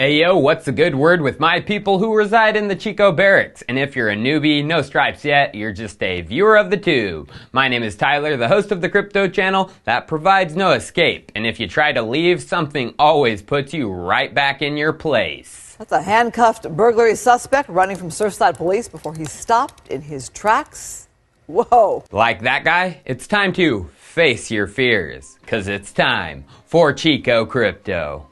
Ayo, what's a good word with my people who reside in the Chico barracks? And if you're a newbie, no stripes yet, you're just a viewer of the tube. My name is Tyler, the host of the crypto channel that provides no escape. And if you try to leave, something always puts you right back in your place. That's a handcuffed burglary suspect running from Surfside police before he stopped in his tracks. Whoa. Like that guy, it's time to face your fears, 'cause it's time for Chico Crypto.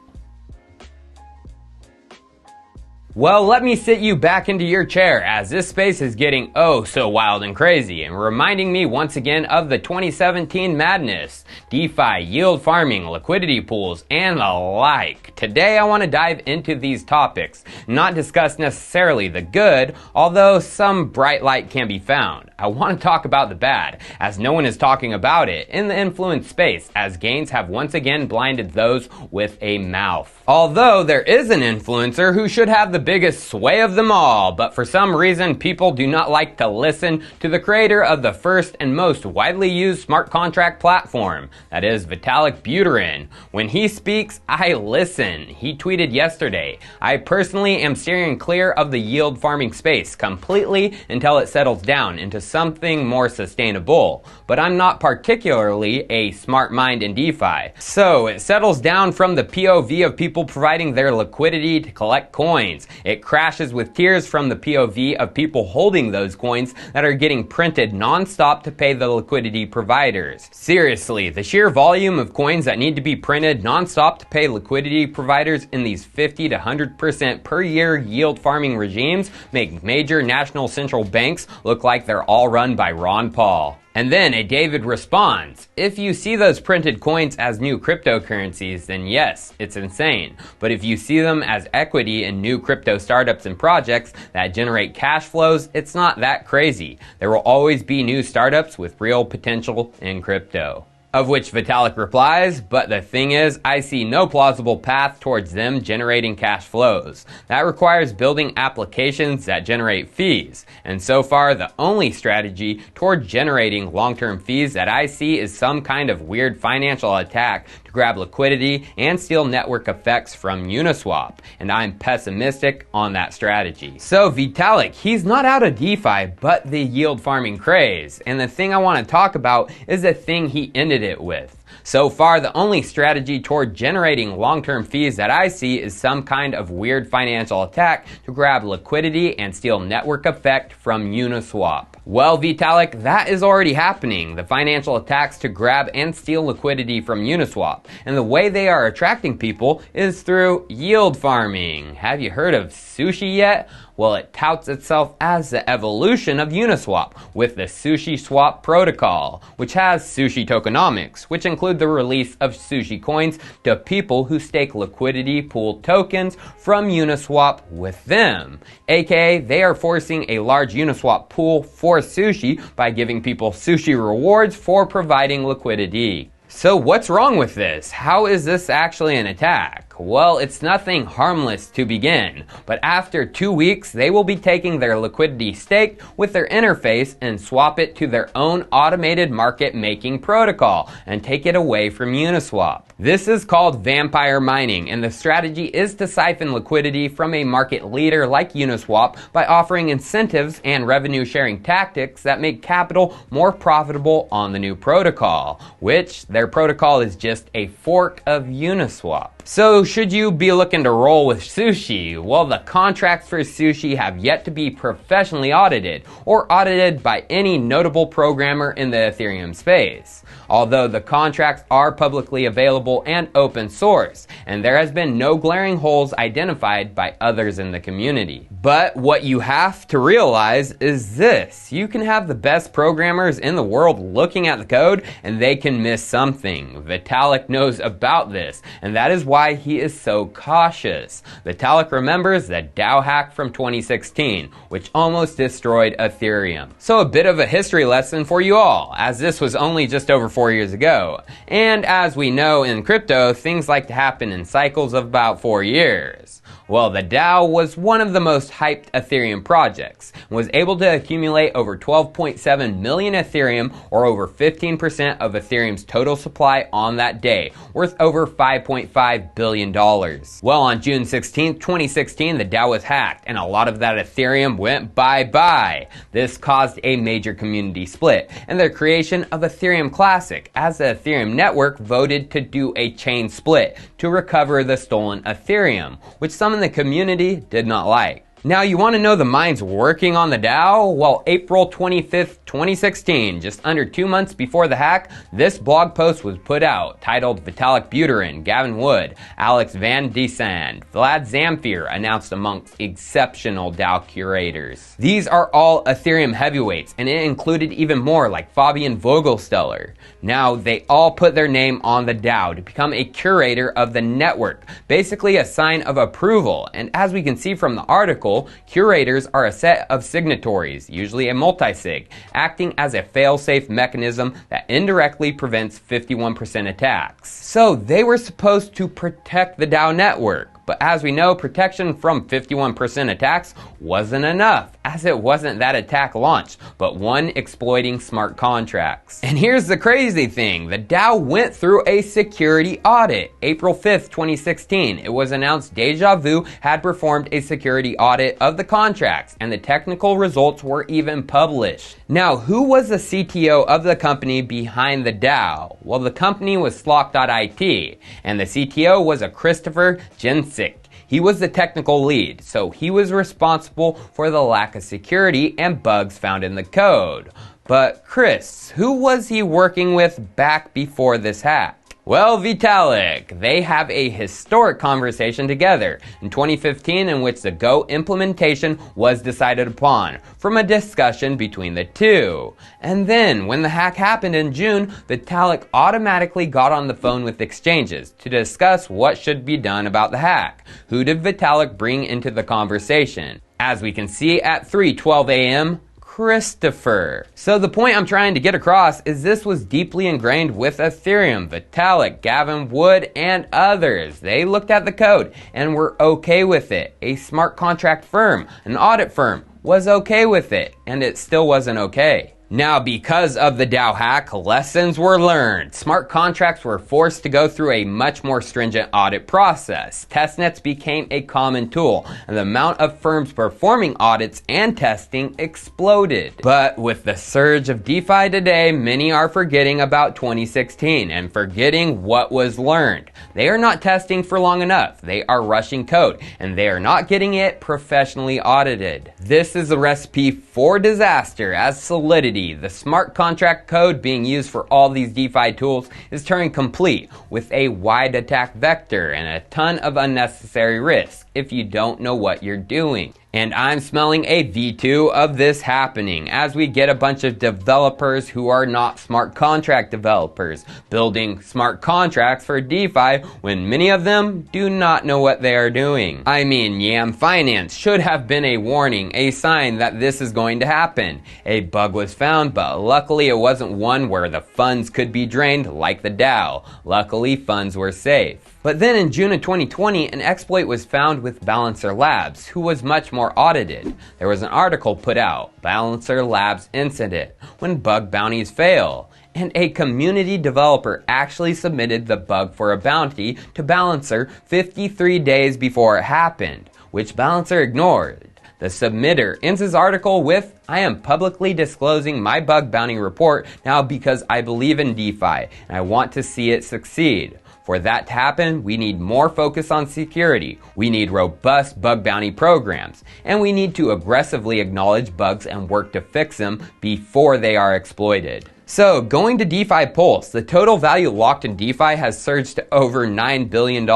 Well, let me sit you back into your chair as this space is getting oh so wild and crazy and reminding me once again of the 2017 madness, DeFi, yield farming, liquidity pools, and the like. Today I want to dive into these topics, not discuss necessarily the good, although some bright light can be found. I want to talk about the bad, as no one is talking about it in the influence space, as gains have once again blinded those with a mouth. Although there is an influencer who should have the biggest sway of them all, but for some reason people do not like to listen to the creator of the first and most widely used smart contract platform, that is Vitalik Buterin. When he speaks, I listen. He tweeted yesterday, "I personally am steering clear of the yield farming space completely until it settles down into something more sustainable, but I'm not particularly a smart mind in DeFi. So it settles down from the POV of people providing their liquidity to collect coins. It crashes with tears from the POV of people holding those coins that are getting printed non-stop to pay the liquidity providers. Seriously, the sheer volume of coins that need to be printed non-stop to pay liquidity providers in these 50 to 100% per year yield farming regimes make major national central banks look like they're all run by Ron Paul." And then a David responds, "If you see those printed coins as new cryptocurrencies, then yes, it's insane. But if you see them as equity in new crypto startups and projects that generate cash flows, it's not that crazy. There will always be new startups with real potential in crypto." Of which Vitalik replies, "But the thing is, I see no plausible path towards them generating cash flows. That requires building applications that generate fees. And so far, the only strategy toward generating long-term fees that I see is some kind of weird financial attack to grab liquidity and steal network effects from Uniswap. And I'm pessimistic on that strategy." So Vitalik, he's not out of DeFi, but the yield farming craze. And the thing I want to talk about is the thing he ended it with. "So far, the only strategy toward generating long-term fees that I see is some kind of weird financial attack to grab liquidity and steal network effect from Uniswap." Well, Vitalik, that is already happening. The financial attacks to grab and steal liquidity from Uniswap. And the way they are attracting people is through yield farming. Have you heard of Sushi yet? Well, it touts itself as the evolution of Uniswap with the SushiSwap protocol, which has Sushi tokenomics, which include the release of Sushi coins to people who stake liquidity pool tokens from Uniswap with them. AKA, they are forcing a large Uniswap pool for Sushi by giving people Sushi rewards for providing liquidity. So what's wrong with this? How is this actually an attack? Well, it's nothing harmless to begin, but after 2 weeks, they will be taking their liquidity staked with their interface and swap it to their own automated market making protocol and take it away from Uniswap. This is called vampire mining, and the strategy is to siphon liquidity from a market leader like Uniswap by offering incentives and revenue sharing tactics that make capital more profitable on the new protocol, which their protocol is just a fork of Uniswap. So should you be looking to roll with Sushi? Well, the contracts for Sushi have yet to be professionally audited or audited by any notable programmer in the Ethereum space. Although the contracts are publicly available and open source, and there has been no glaring holes identified by others in the community. But what you have to realize is this: you can have the best programmers in the world looking at the code and they can miss something. Vitalik knows about this, and that is why he is so cautious. Vitalik remembers the DAO hack from 2016, which almost destroyed Ethereum. So a bit of a history lesson for you all, as this was only just over 4 years ago. And as we know in crypto, things like to happen in cycles of about 4 years. Well, the DAO was one of the most hyped Ethereum projects and was able to accumulate over 12.7 million Ethereum, or over 15% of Ethereum's total supply on that day, worth over $5.5 billion. Well, on June 16, 2016, the DAO was hacked and a lot of that Ethereum went bye-bye. This caused a major community split and the creation of Ethereum Classic, as the Ethereum network voted to do a chain split to recover the stolen Ethereum, which some in the community did not like. Now, you want to know the minds working on the DAO? Well, April 25th, 2016, just under 2 months before the hack, this blog post was put out titled Vitalik Buterin, Gavin Wood, Alex Van Desand, Vlad Zamfir announced amongst exceptional DAO curators. These are all Ethereum heavyweights, and it included even more like Fabian Vogelsteller. Now, they all put their name on the DAO to become a curator of the network, basically a sign of approval, and as we can see from the article, curators are a set of signatories, usually a multisig, acting as a fail-safe mechanism that indirectly prevents 51% attacks. So they were supposed to protect the DAO network. But as we know, protection from 51% attacks wasn't enough, as it wasn't that attack launched, but one exploiting smart contracts. And here's the crazy thing, the DAO went through a security audit. April 5th, 2016, it was announced Deja Vu had performed a security audit of the contracts, and the technical results were even published. Now, who was the CTO of the company behind the DAO? Well, the company was Slock.it, and the CTO was a Christopher Jensen. He was the technical lead, so he was responsible for the lack of security and bugs found in the code. But Chris, who was he working with back before this hack? Well, Vitalik. They have a historic conversation together in 2015 in which the Go implementation was decided upon from a discussion between the two. And then, when the hack happened in June, Vitalik automatically got on the phone with exchanges to discuss what should be done about the hack. Who did Vitalik bring into the conversation? As we can see at 3:12 a.m., Christopher. So the point I'm trying to get across is this was deeply ingrained with Ethereum, Vitalik, Gavin Wood, and others. They looked at the code and were okay with it. A smart contract firm, an audit firm, was okay with it, and it still wasn't okay. Now, because of the DAO hack, lessons were learned. Smart contracts were forced to go through a much more stringent audit process. Testnets became a common tool, and the amount of firms performing audits and testing exploded. But with the surge of DeFi today, many are forgetting about 2016 and forgetting what was learned. They are not testing for long enough. They are rushing code, and they are not getting it professionally audited. This is a recipe for disaster, as Solidity, the smart contract code being used for all these DeFi tools, is Turing complete with a wide attack vector and a ton of unnecessary risk if you don't know what you're doing. And I'm smelling a V2 of this happening as we get a bunch of developers who are not smart contract developers building smart contracts for DeFi when many of them do not know what they are doing. I mean, Yam Finance should have been a warning, a sign that this is going to happen. A bug was found, but luckily it wasn't one where the funds could be drained like the DAO. Luckily, funds were safe. But then in June of 2020, an exploit was found with Balancer Labs, who was much more audited. There was an article put out, Balancer Labs Incident, when bug bounties fail. And a community developer actually submitted the bug for a bounty to Balancer 53 days before it happened, which Balancer ignored. The submitter ends his article with, "I am publicly disclosing my bug bounty report now because I believe in DeFi and I want to see it succeed. For that to happen, we need more focus on security, we need robust bug bounty programs, and we need to aggressively acknowledge bugs and work to fix them before they are exploited." So, going to DeFi Pulse, the total value locked in DeFi has surged to over $9 billion.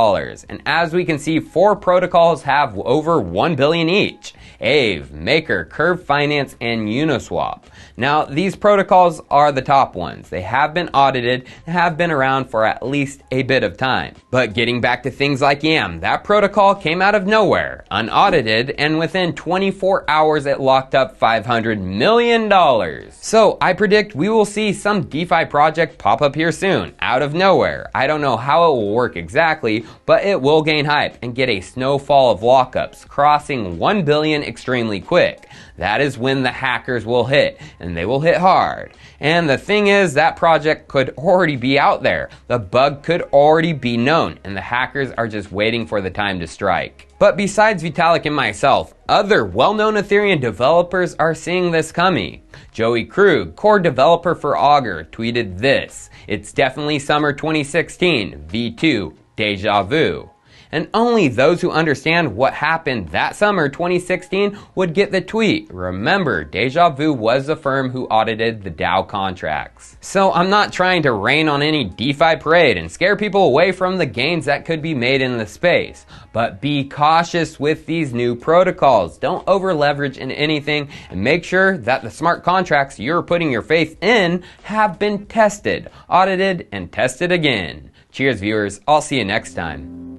And as we can see, 4 protocols have over $1 billion each. Aave, Maker, Curve Finance, and Uniswap. Now, these protocols are the top ones. They have been audited and have been around for at least a bit of time. But getting back to things like YAM, that protocol came out of nowhere, unaudited, and within 24 hours it locked up $500 million. So I predict we will see some DeFi project pop up here soon, out of nowhere. I don't know how it will work exactly, but it will gain hype and get a snowfall of lockups, crossing 1 billion extremely quick. That is when the hackers will hit, and they will hit hard. And the thing is, that project could already be out there. The bug could already be known, and the hackers are just waiting for the time to strike. But besides Vitalik and myself, other well-known Ethereum developers are seeing this coming. Joey Krug, core developer for Augur, tweeted this: "It's definitely summer 2016, V2, deja vu." And only those who understand what happened that summer 2016 would get the tweet. Remember, Deja Vu was the firm who audited the DAO contracts. So I'm not trying to rain on any DeFi parade and scare people away from the gains that could be made in the space. But be cautious with these new protocols. Don't over leverage in anything, and make sure that the smart contracts you're putting your faith in have been tested, audited, and tested again. Cheers, viewers. I'll see you next time.